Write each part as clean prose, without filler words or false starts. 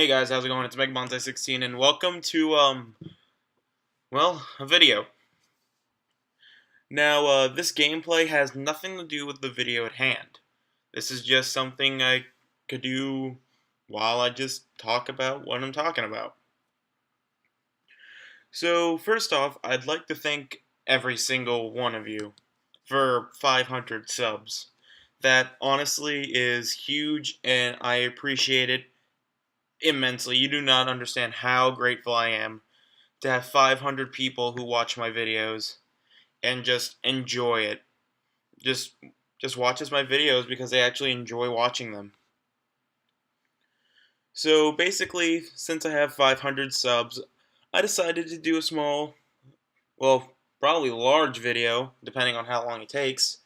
Hey guys, how's it going? It's MegaBonsai16 and welcome to, a video. Now, this gameplay has nothing to do with the video at hand. This is just something I could do while I just talk about what I'm talking about. So, first off, I'd like to thank every single one of you for 500 subs. That honestly is huge and I appreciate it immensely. You do not understand how grateful I am to have 500 people who watch my videos and just enjoy it. Just just watches my videos because they actually enjoy watching them. So basically, since I have 500 subs, I decided to do a small, probably large video, depending on how long it takes,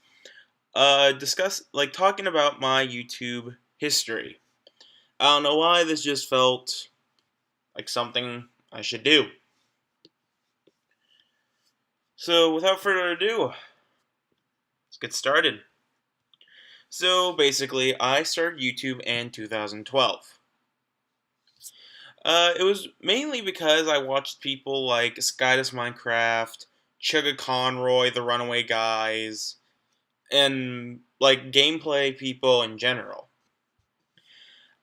talking about my YouTube history. I don't know why, this just felt like something I should do. So without further ado, let's get started. So basically, I started YouTube in 2012. It was mainly because I watched people like Skydus Minecraft, Chugga Conroy, the Runaway Guys, and like gameplay people in general.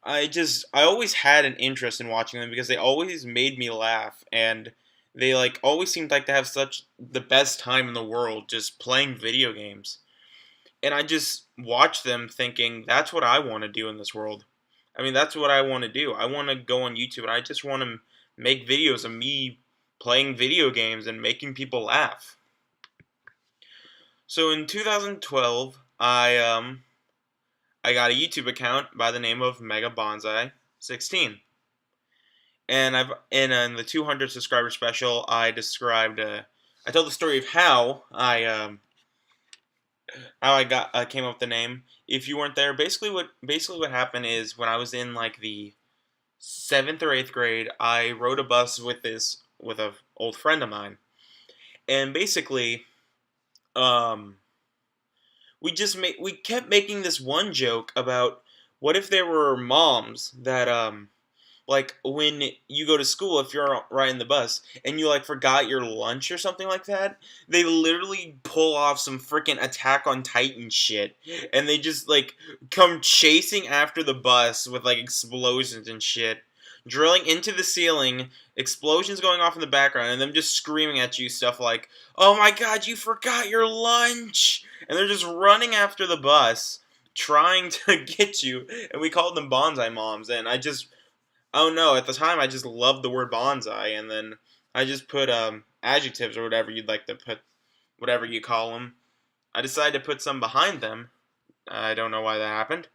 I always had an interest in watching them because they always made me laugh, and they like always seemed like to have such the best time in the world just playing video games. And I just watch them thinking, that's what I want to do in this world. I mean, that's what I want to do. I want to go on YouTube and I just want to make videos of me playing video games and making people laugh. So in 2012, I got a YouTube account by the name of MegaBonsai16. And in the 200 subscriber special, I told the story of how I came up with the name. If you weren't there, basically what happened is when I was in like the 7th or 8th grade, I rode a bus with a old friend of mine, and basically, um, we kept making this one joke about what if there were moms that like when you go to school, if you're riding the bus and you like forgot your lunch or something like that, they literally pull off some freaking Attack on Titan shit, and they just like come chasing after the bus with like explosions and shit, drilling into the ceiling, explosions going off in the background, and them just screaming at you stuff like, "Oh my God, you forgot your lunch!" And they're just running after the bus, trying to get you, and we called them bonsai moms, and oh no, at the time I just loved the word bonsai, and then I just put adjectives or whatever you'd like to put, whatever you call them. I decided to put some behind them. I don't know why that happened.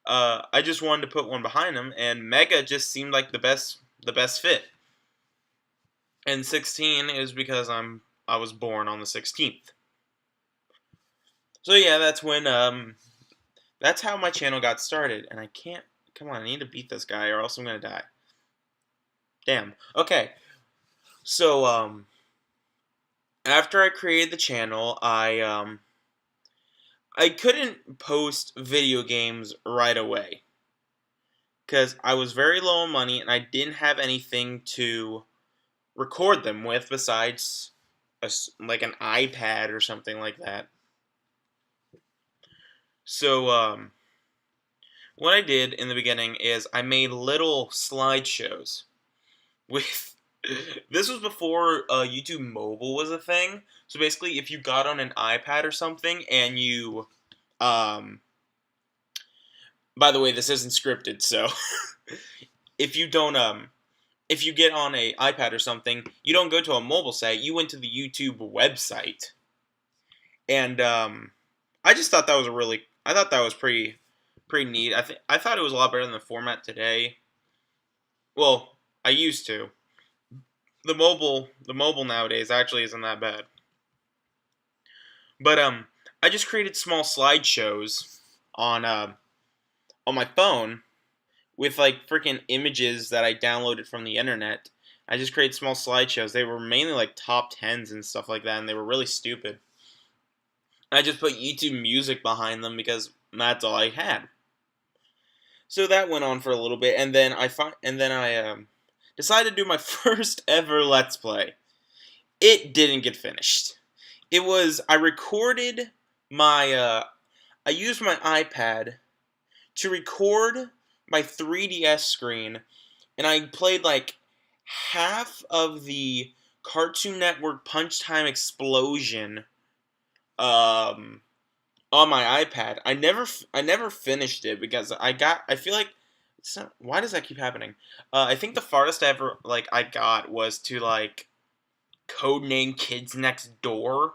I just wanted to put one behind them, and Mega just seemed like the best fit. And 16 is because I was born on the 16th. So yeah, that's how my channel got started, and I can't. Come on, I need to beat this guy, or else I'm gonna die. Damn. Okay. So, after I created the channel, I couldn't post video games right away because I was very low on money and I didn't have anything to record them with besides like an iPad or something like that. So, what I did in the beginning is I made little slideshows with this was before YouTube Mobile was a thing. So basically, if you got on an iPad or something and you, by the way, this isn't scripted, so if you don't, if you get on a iPad or something, you don't go to a mobile site. You went to the YouTube website, and I just thought that was I thought that was pretty neat. I thought it was a lot better than the format today. Well, I used to. The mobile nowadays actually isn't that bad. But I just created small slideshows on my phone with like freaking images that I downloaded from the internet. I just created small slideshows. They were mainly like top tens and stuff like that, and they were really stupid. I just put YouTube music behind them because that's all I had. So that went on for a little bit, and then I decided to do my first ever Let's Play. It didn't get finished. It was I recorded my I used my iPad to record my 3DS screen, and I played like half of the Cartoon Network Punch Time Explosion um, on my iPad. I never finished it because I feel like why does that keep happening? I think the farthest ever like I got was to like Codename Kids Next Door.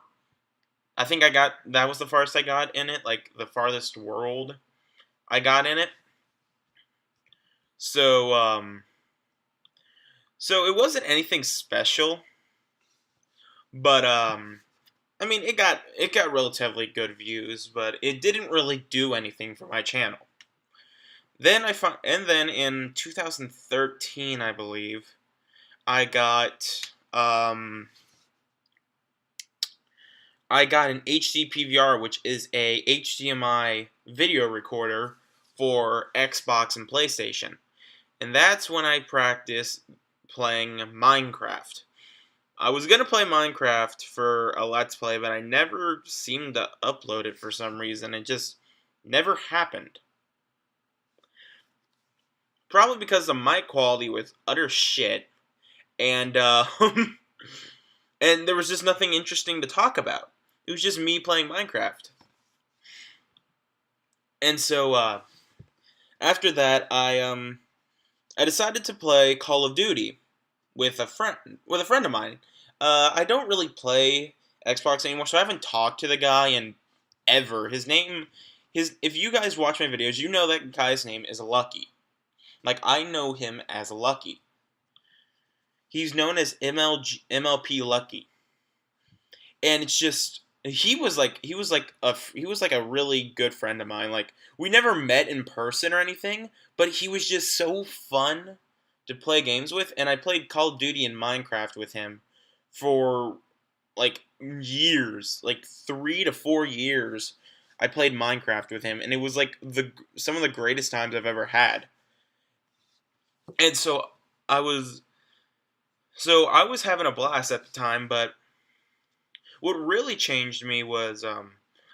I think that was the farthest I got in it, like the farthest world I got in it. So so it wasn't anything special, but I mean it got relatively good views, but it didn't really do anything for my channel. Then in 2013, I believe, I got an HD PVR, which is a HDMI video recorder for Xbox and PlayStation. And that's when I practiced playing Minecraft. I was going to play Minecraft for a Let's Play, but I never seemed to upload it for some reason. It just never happened. Probably because the mic quality was utter shit, and and there was just nothing interesting to talk about. It was just me playing Minecraft. And so after that, I decided to play Call of Duty with a friend of mine. I don't really play Xbox anymore, so I haven't talked to the guy in ever. If you guys watch my videos, you know that guy's name is Lucky. Like, I know him as Lucky. He's known as MLP Lucky. And it's just he was like a really good friend of mine. Like, we never met in person or anything, but he was just so fun to play games with, and I played Call of Duty and Minecraft with him for like years, like 3 to 4 years. I played Minecraft with him, and it was like some of the greatest times I've ever had. And I was I was having a blast at the time, but what really changed me was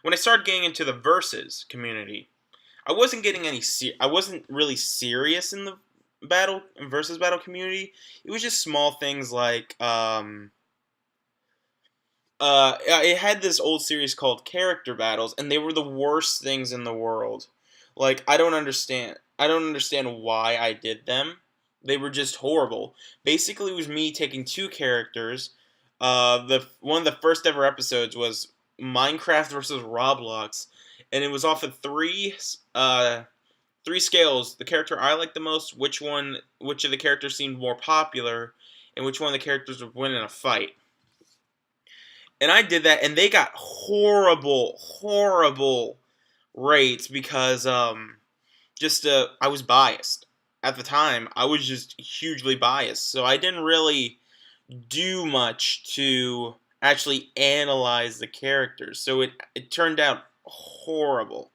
when I started getting into the versus community. I wasn't really serious in the versus battle community. It was just small things like it had this old series called Character Battles, and they were the worst things in the world. Like, I don't understand why I did them. They were just horrible. Basically, it was me taking two characters. The one of the first ever episodes was Minecraft versus Roblox, and it was off of three scales. The character I liked the most, which of the characters seemed more popular, and which one of the characters would win in a fight. And I did that, and they got horrible rates because I was biased. At the time, I was just hugely biased, so I didn't really do much to actually analyze the characters. So it turned out horrible.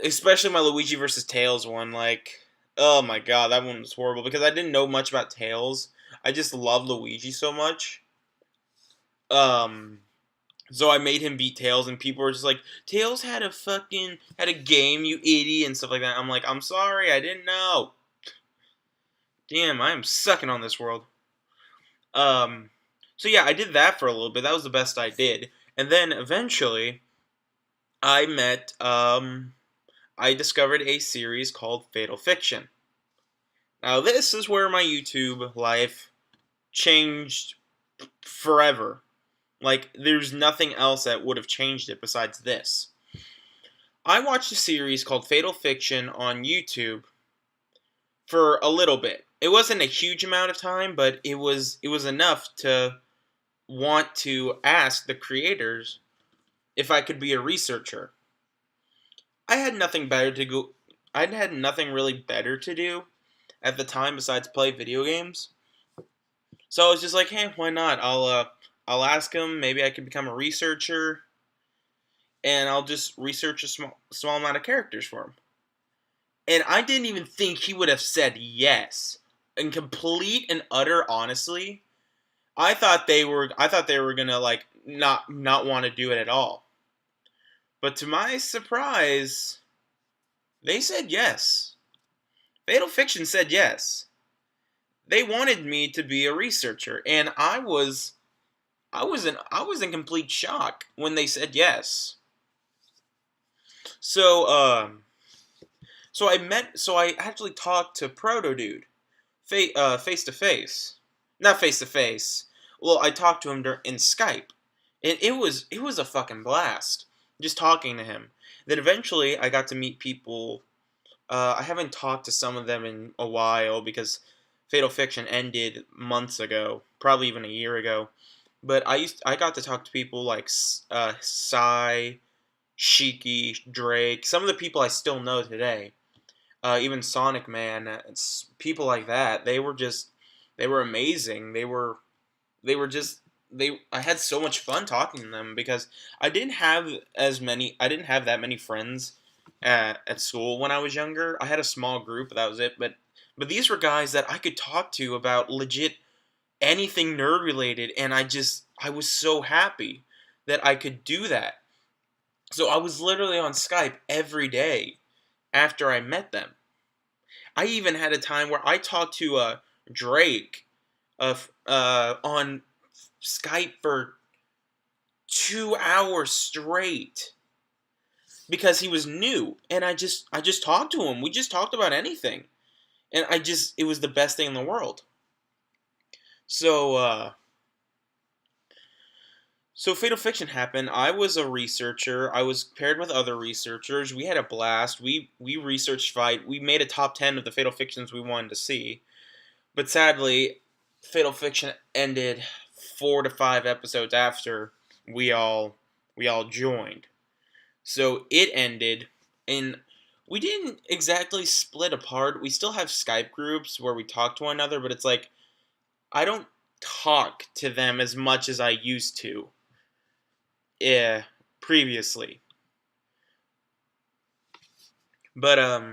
Especially my Luigi versus Tails one, like, oh my god, that one was horrible because I didn't know much about Tails. I just love Luigi so much. So I made him beat Tails, and people were just like, Tails had a game, you idiot, and stuff like that. I'm like, I'm sorry, I didn't know. Damn, I am sucking on this world. So yeah, I did that for a little bit. That was the best I did. And then eventually, I discovered a series called Fatal Fiction. Now, this is where my YouTube life changed forever. Like, there's nothing else that would have changed it besides this. I watched a series called Fatal Fiction on YouTube for a little bit. It wasn't a huge amount of time, but it was enough to want to ask the creators if I could be a researcher. I had nothing really better to do at the time besides play video games. So I was just like, hey, why not? I'll ask him. Maybe I can become a researcher, and I'll just research a small amount of characters for him. And I didn't even think he would have said yes. In complete and utter honestly, I thought they were gonna like not want to do it at all. But to my surprise, they said yes. Fatal Fiction said yes. They wanted me to be a researcher, and I was in complete shock when they said yes. So I actually talked to Proto Dude, face to face, not face to face. Well, I talked to him in Skype, and it was a fucking blast just talking to him. Then eventually I got to meet people. I haven't talked to some of them in a while because Fatal Fiction ended months ago, probably even a year ago. But I got to talk to people like Psy, Shiki, Drake, some of the people I still know today. Even Sonic Man, it's people like that. They were amazing. They were just they. I had so much fun talking to them because I didn't have that many friends at school when I was younger. I had a small group, but that was it. But these were guys that I could talk to about legit anything nerd related, and I was so happy that I could do that. So I was literally on Skype every day after I met them. I even had a time where I talked to Drake on Skype for 2 hours straight because he was new, and I just talked to him. We just talked about anything, and it was the best thing in the world. So so Fatal Fiction happened. I was a researcher. I was paired with other researchers. We had a blast. We researched fight. We made a top 10 of the Fatal Fictions we wanted to see. But sadly, Fatal Fiction ended 4 to 5 episodes after we all we all joined. So it ended, and we didn't exactly split apart. We still have Skype groups where we talk to one another, but it's like I don't talk to them as much as I used to previously. But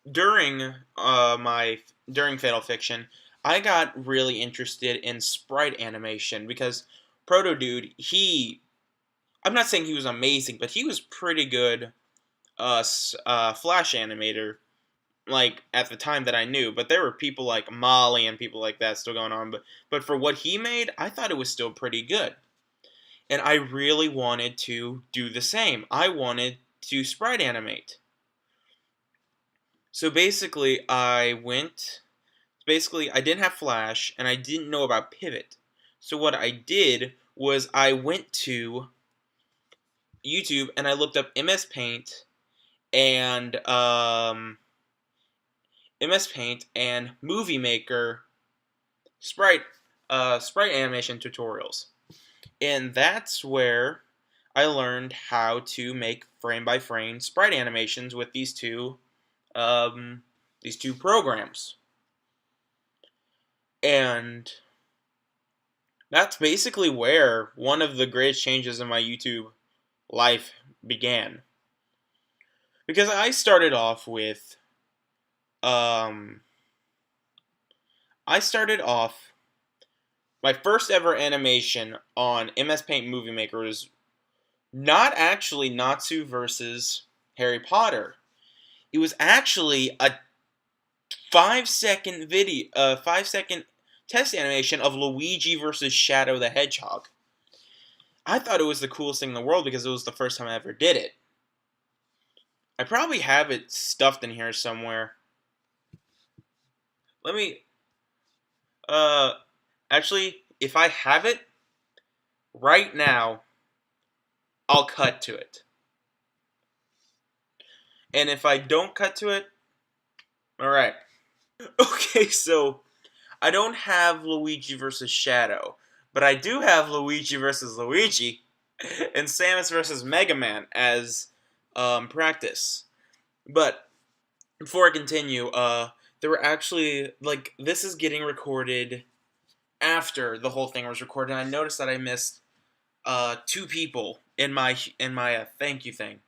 during my during Fatal Fiction, I got really interested in sprite animation because Proto Dude, I'm not saying he was amazing, but he was pretty good Flash animator, like at the time that I knew. But there were people like Molly and people like that still going on. But for what he made, I thought it was still pretty good. And I really wanted to do the same. I wanted to sprite animate. So basically I didn't have Flash and I didn't know about Pivot. So what I did was I went to YouTube and I looked up MS Paint and Movie Maker sprite sprite animation tutorials. And that's where I learned how to make frame by frame sprite animations with these two programs. And that's basically where one of the greatest changes in my YouTube life began. Because um I started off my first ever animation on MS Paint Movie Maker was not actually Natsu versus Harry Potter. It was actually a 5 second video, 5 second test animation of Luigi versus Shadow the Hedgehog. I thought it was the coolest thing in the world because it was the first time I ever did it. I probably have it stuffed in here somewhere. Let me, uh, actually, if I have it right now, I'll cut to it. And if I don't cut to it, alright. Okay, so I don't have Luigi versus Shadow, but I do have Luigi versus Luigi and Samus versus Mega Man as practice. But before I continue, there were actually like this is getting recorded after the whole thing was recorded. And I noticed that I missed two people in my thank you thing.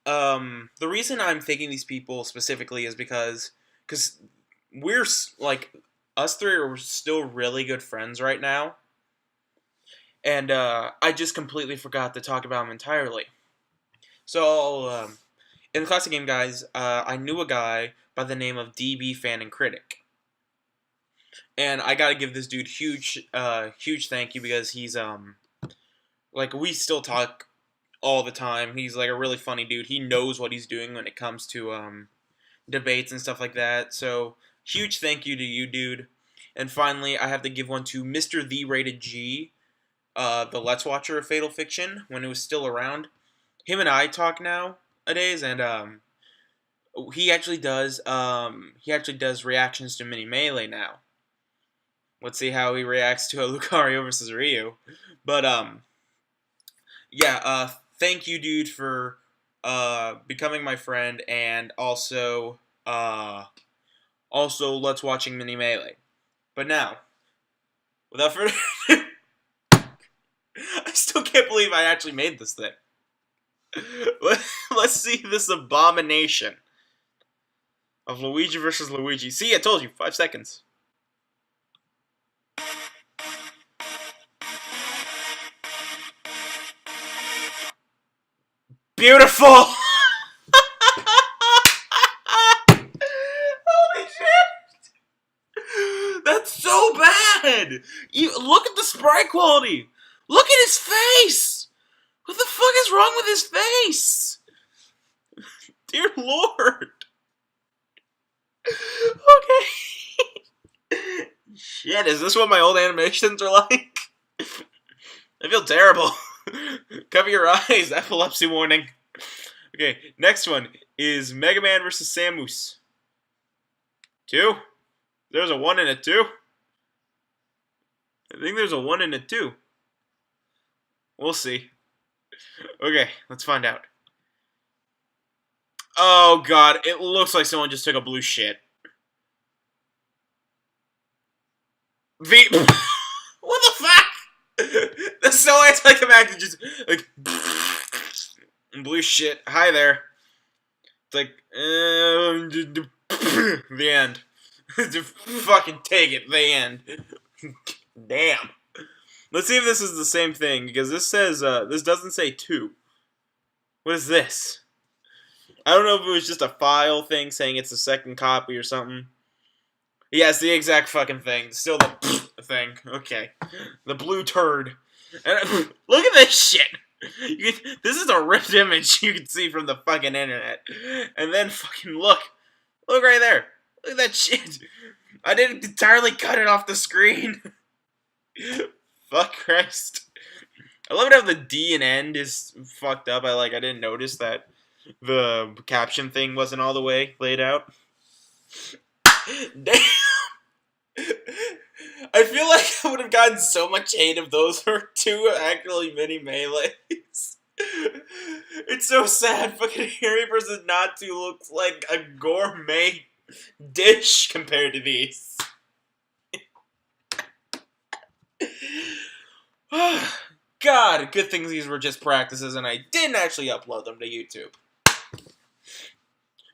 The reason I'm thinking these people specifically is because we're like us three are still really good friends right now, and I just completely forgot to talk about them entirely. So in the classic game, guys, I knew a guy by the name of DB Fan and Critic, and I gotta give this dude huge thank you because he's like we still talk all the time. He's like a really funny dude. He knows what he's doing when it comes to debates and stuff like that. So huge thank you to you, dude. And finally, I have to give one to Mr. The Rated G, the Let's Watcher of Fatal Fiction when it was still around. Him and I talk nowadays, and he actually does reactions to Mini Melee now. Let's see how he reacts to a Lucario versus Ryu. But yeah, thank you, dude, for becoming my friend, and also let's watching Mini Melee. But now, without further ado, I still can't believe I actually made this thing. Let's see this abomination of Luigi versus Luigi. See, I told you, 5 seconds. Beautiful! Holy shit! That's so bad! Look at the sprite quality! Look at his face! What the fuck is wrong with his face? Dear Lord! Okay. Shit, is this what my old animations are like? I feel terrible. Cover your eyes, epilepsy warning. Okay, next one is Mega Man vs. Samus. 2? There's a 1 and a 2? I think there's a 1 and a 2. We'll see. Okay, let's find out. Oh god, it looks like someone just took a blue shit. What the fuck? That's so anticlimactic, just like blue shit. Hi there. It's like the end. Just fucking take it. The end. Damn. Let's see if this is the same thing, because this says this doesn't say 2. What is this? I don't know if it was just a file thing saying it's the second copy or something. Yeah, it's the exact fucking thing. Still the thing. Okay. The blue turd. And look at this shit. This is a ripped image you can see from the fucking internet. And then fucking look. Look right there. Look at that shit. I didn't entirely cut it off the screen. Fuck Christ. I love it how the D and end is fucked up. I didn't notice that the caption thing wasn't all the way laid out. Damn. I feel like I would have gotten so much hate if those were 2 actually mini melees. It's so sad. Fucking Harry vs. Natsu looks like a gourmet dish compared to these. God, good thing these were just practices and I didn't actually upload them to YouTube.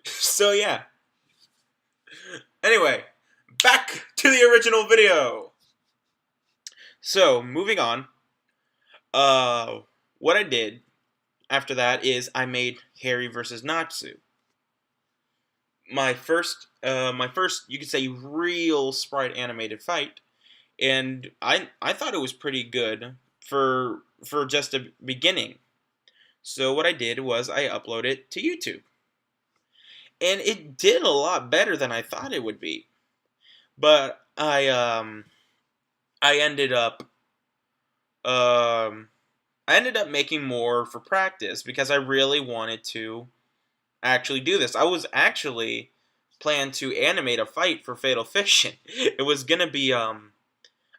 So yeah. Anyway, back to the original video. So, moving on. What I did after that is I made Harry versus Natsu. My first, you could say, real sprite animated fight, and I thought it was pretty good for just a beginning. So what I did was I uploaded it to YouTube, and it did a lot better than I thought it would be. But I ended up making more for practice because I really wanted to actually do this. I was actually planned to animate a fight for Fatal Fiction. It was gonna be I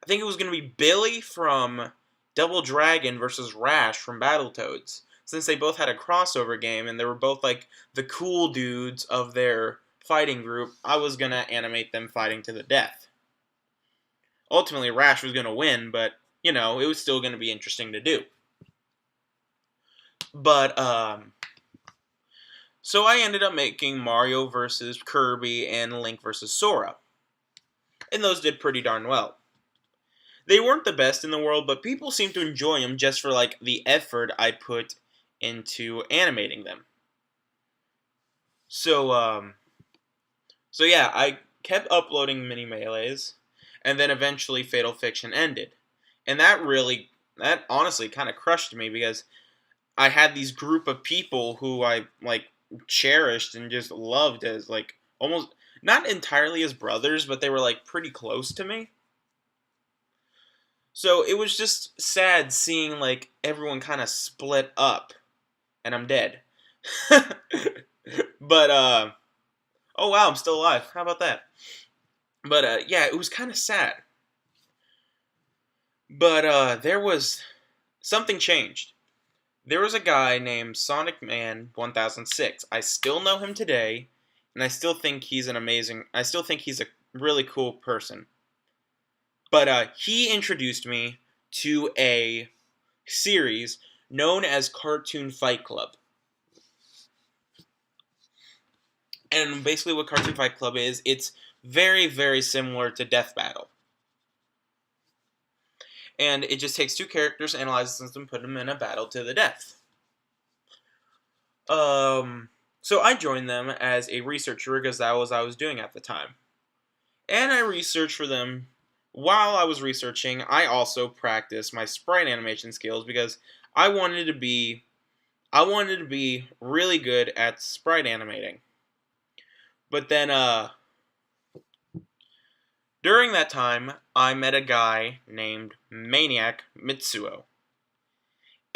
think it was gonna be Billy from Double Dragon versus Rash from Battletoads. Since they both had a crossover game and they were both like the cool dudes of their fighting group, I was gonna animate them fighting to the death. Ultimately, Rash was gonna win, but you know, it was still gonna be interesting to do. But So I ended up making Mario versus Kirby and Link versus Sora. And those did pretty darn well. They weren't the best in the world, but people seemed to enjoy them just for like the effort I put into animating them. So so yeah, I kept uploading mini melees, and then eventually Fatal Fiction ended. And that honestly kind of crushed me because I had these group of people who I like cherished and just loved as like almost not entirely as brothers, but they were like pretty close to me. So it was just sad seeing like everyone kind of split up and I'm dead. But oh wow, I'm still alive. How about that? But yeah, it was kind of sad. But there was something changed. There was a guy named Sonic Man 1006. I still know him today, and I still think he's I still think he's a really cool person. But he introduced me to a series known as Cartoon Fight Club. And basically what Cartoon Fight Club is, it's very, very similar to Death Battle. And it just takes two characters, analyzes them, put them in a battle to the death. So I joined them as a researcher because that was what I was doing at the time. And I researched for them. While I was researching, I also practiced my sprite animation skills because I wanted to be really good at sprite animating. But then during that time, I met a guy named Maniac Mitsuo.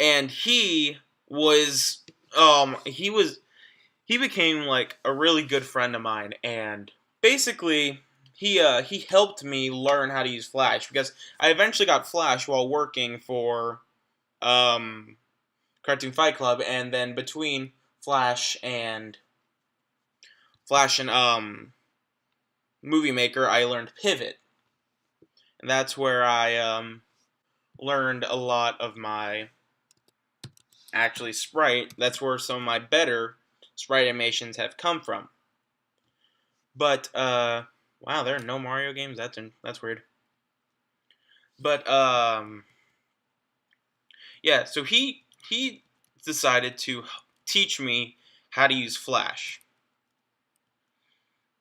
And he became like a really good friend of mine, and basically he helped me learn how to use Flash because I eventually got Flash while working for um, Cartoon Fight Club, and then between Flash and Movie Maker, I learned Pivot, and that's where I learned a lot of my actually sprite. That's where some of my better sprite animations have come from. But wow, there are no Mario games. That's weird. But yeah. So he decided to teach me how to use Flash,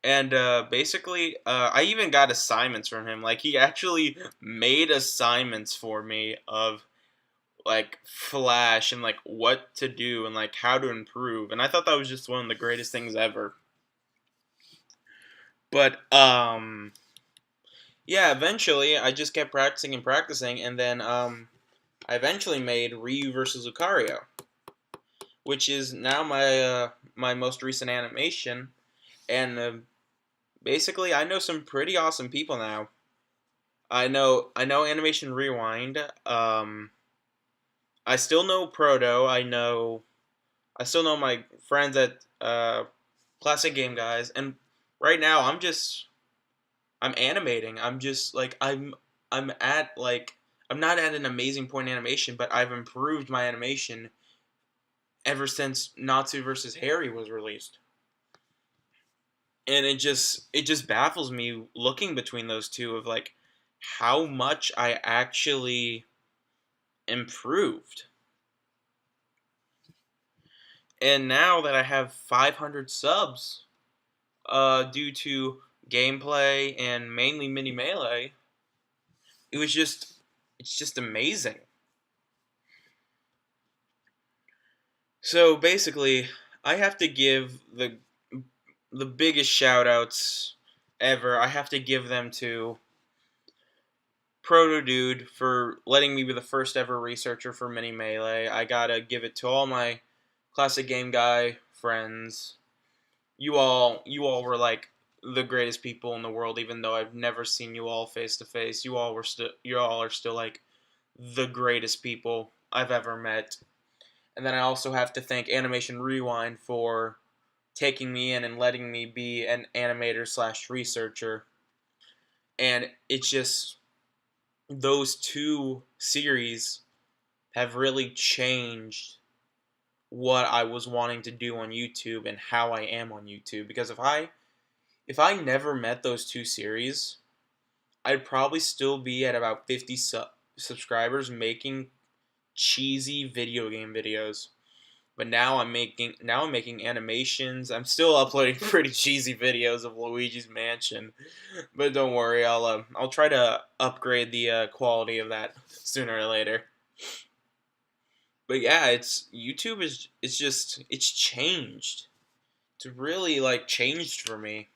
and basically, I even got assignments from him. Like he actually made assignments for me of like Flash and like what to do and like how to improve. And I thought that was just one of the greatest things ever. But yeah, eventually I just kept practicing and practicing, and then I eventually made Ryu versus Lucario, which is now my most recent animation, and basically I know some pretty awesome people now. I know Animation Rewind. I still know Proto. I still know my friends at Classic Game Guys, and right now I'm animating. I'm just like I'm at like I'm not at an amazing point in animation, but I've improved my animation ever since Natsu versus Harry was released. And it just baffles me looking between those two of like how much I actually improved. And now that I have 500 subs, due to gameplay and mainly mini melee, it was just it's just amazing. So basically, I have to give the biggest shout outs ever. I have to give them to Proto Dude for letting me be the first ever researcher for Mini Melee. I gotta give it to all my Classic Game Guy friends. You all were like the greatest people in the world, even though I've never seen you all face to face. You all are still like the greatest people I've ever met. And then I also have to thank Animation Rewind for taking me in and letting me be an animator slash researcher. And it's just those two series have really changed what I was wanting to do on YouTube and how I am on YouTube. Because if I never met those two series, I'd probably still be at about 50 subscribers making cheesy video game videos. But now I'm making animations. I'm still uploading pretty cheesy videos of Luigi's Mansion, but don't worry, I'll try to upgrade the quality of that sooner or later. But yeah, it's YouTube is it's changed. It's really like changed for me.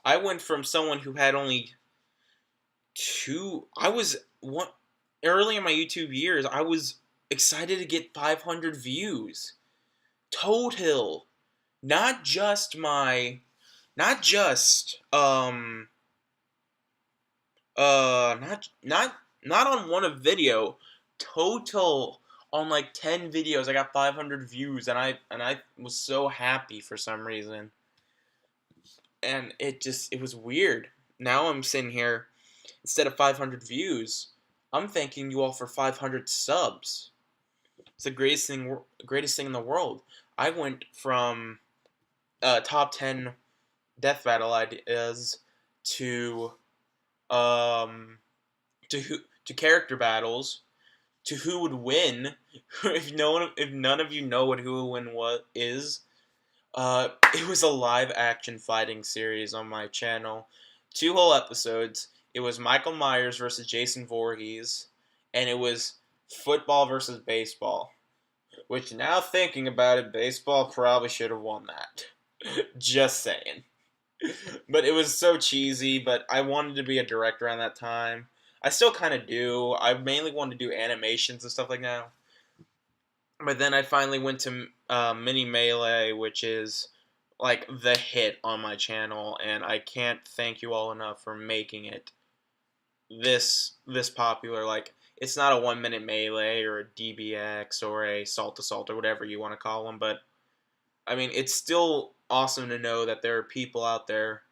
I went from someone who had only two. I was one early in my YouTube years. I was excited to get 500 views total, not just my, not just not on one video, total on like 10 videos. I got 500 views, and I was so happy for some reason, and it was weird. Now I'm sitting here, instead of 500 views, I'm thanking you all for 500 subs. It's the greatest thing in the world. I went from top 10 death battle ideas to um to character battles, to who would win. If none of you know what who would win what is, it was a live action fighting series on my channel, 2 whole episodes. It was Michael Myers versus Jason Voorhees, and it was football versus baseball. Which, now thinking about it, baseball probably should have won that. Just saying. But it was so cheesy, but I wanted to be a director around that time. I still kind of do. I mainly wanted to do animations and stuff like that. But then I finally went to Mini Melee, which is like the hit on my channel, and I can't thank you all enough for making it this popular. Like, it's not a 1 minute melee or a DBX or a Salt Assault or whatever you want to call them, but I mean, it's still awesome to know that there are people out there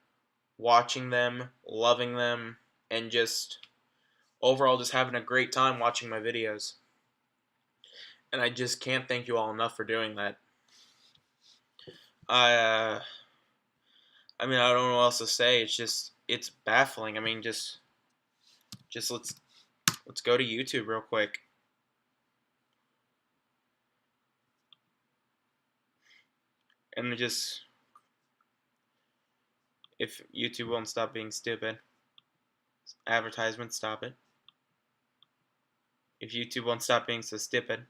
watching them, loving them, and just overall just having a great time watching my videos. And I just can't thank you all enough for doing that. I I mean, I don't know what else to say. It's baffling. I mean, just let's go to YouTube real quick. And just, if YouTube won't stop being stupid, advertisements, stop it. If YouTube won't stop being so stupid,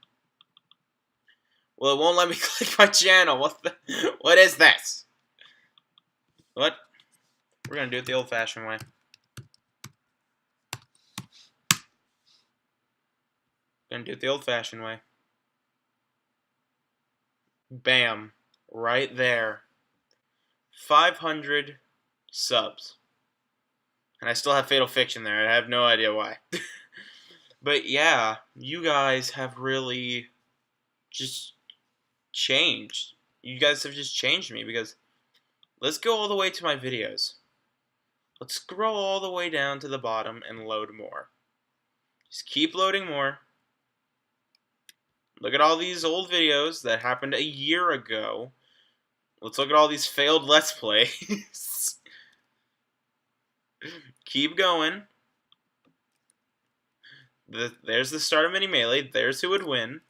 well, it won't let me click my channel. What is this? What? We're gonna do it the old-fashioned way. Gonna do it the old-fashioned way. Bam. Right there. 500 subs. And I still have Fatal Fiction there. I have no idea why. But yeah, you guys have really just changed. You guys have just changed me, because let's go all the way to my videos. Let's scroll all the way down to the bottom and load more. Just keep loading more. Look at all these old videos that happened a year ago. Let's look at all these failed Let's Plays. Keep going. There's the start of Mini Melee. There's who would win.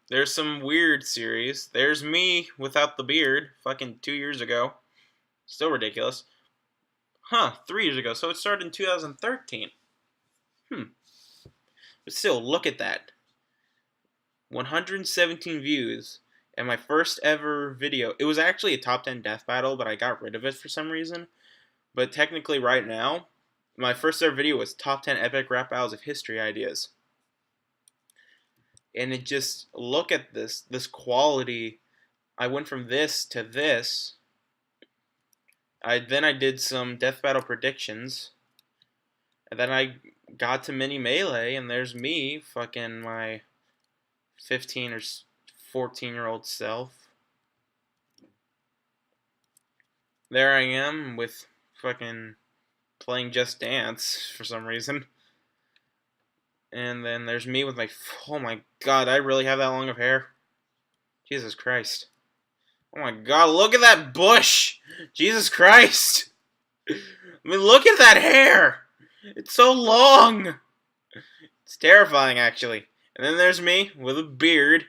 There's some weird series. There's me without the beard, fucking 2 years ago. Still ridiculous. Huh, 3 years ago. So it started in 2013. But still, look at that. 117 views. And my first ever video, it was actually a top 10 death battle, but I got rid of it for some reason. But technically right now, my first ever video was top 10 epic rap battles of history ideas. And it just, look at this quality. I went from this to this. Then I did some death battle predictions. And then I got to Mini Melee, and there's me, fucking my 15 or 14-year-old self. There I am with fucking playing Just Dance for some reason. And then there's me with my... Oh my god, I really have that long of hair? Jesus Christ. Oh my god, look at that bush! Jesus Christ! I mean, look at that hair! It's so long! It's terrifying, actually. And then there's me with a beard.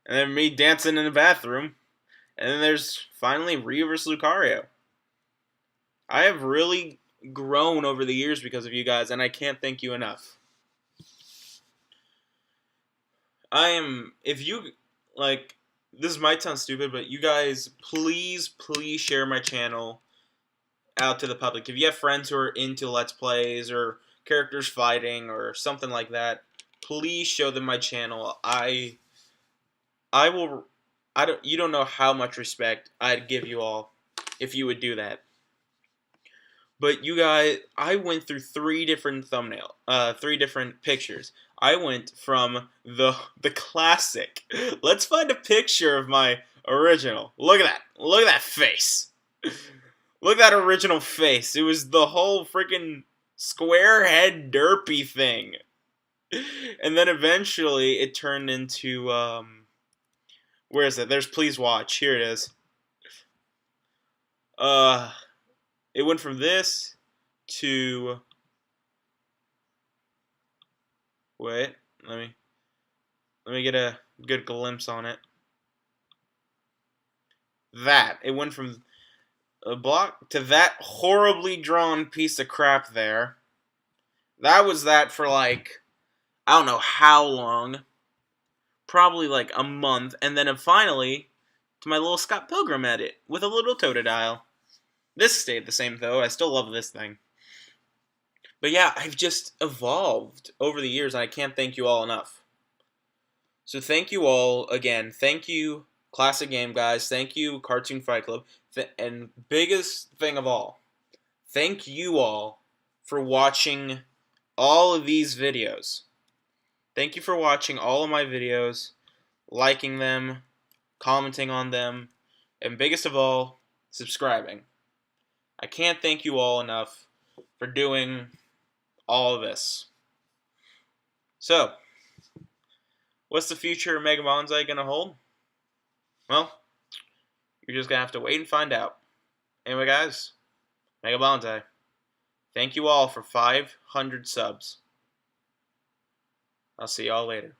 And then me dancing in the bathroom. And then there's finally Ryu vs. Lucario. I have really grown over the years because of you guys, and I can't thank you enough. If you, like, this might sound stupid, but you guys, please share my channel out to the public. If you have friends who are into Let's Plays or characters fighting or something like that, please show them my channel. You don't know how much respect I'd give you all if you would do that. But you guys, I went through three different pictures. I went from the classic. Let's find a picture of my original. Look at that. Look at that face. Look at that original face. It was the whole freaking square head derpy thing. And then eventually it turned into, where is it? There's Please Watch. Here it is. It went from this to... Wait, let me get a good glimpse on it. It went from a block to that horribly drawn piece of crap there. That was that for like, I don't know how long. Probably like a month. And then finally, to my little Scott Pilgrim edit with a little Totodile. This stayed the same though. I still love this thing. But yeah, I've just evolved over the years, and I can't thank you all enough. So thank you all again. Thank you, Classic Game Guys. Thank you, Cartoon Fight Club. And biggest thing of all, thank you all for watching all of these videos. Thank you for watching all of my videos, liking them, commenting on them, and biggest of all, subscribing. I can't thank you all enough for doing all of this. So, what's the future of Mega Bonsai gonna hold? Well, you're just gonna have to wait and find out. Anyway, guys, Mega Bonsai, thank you all for 500 subs. I'll see y'all later.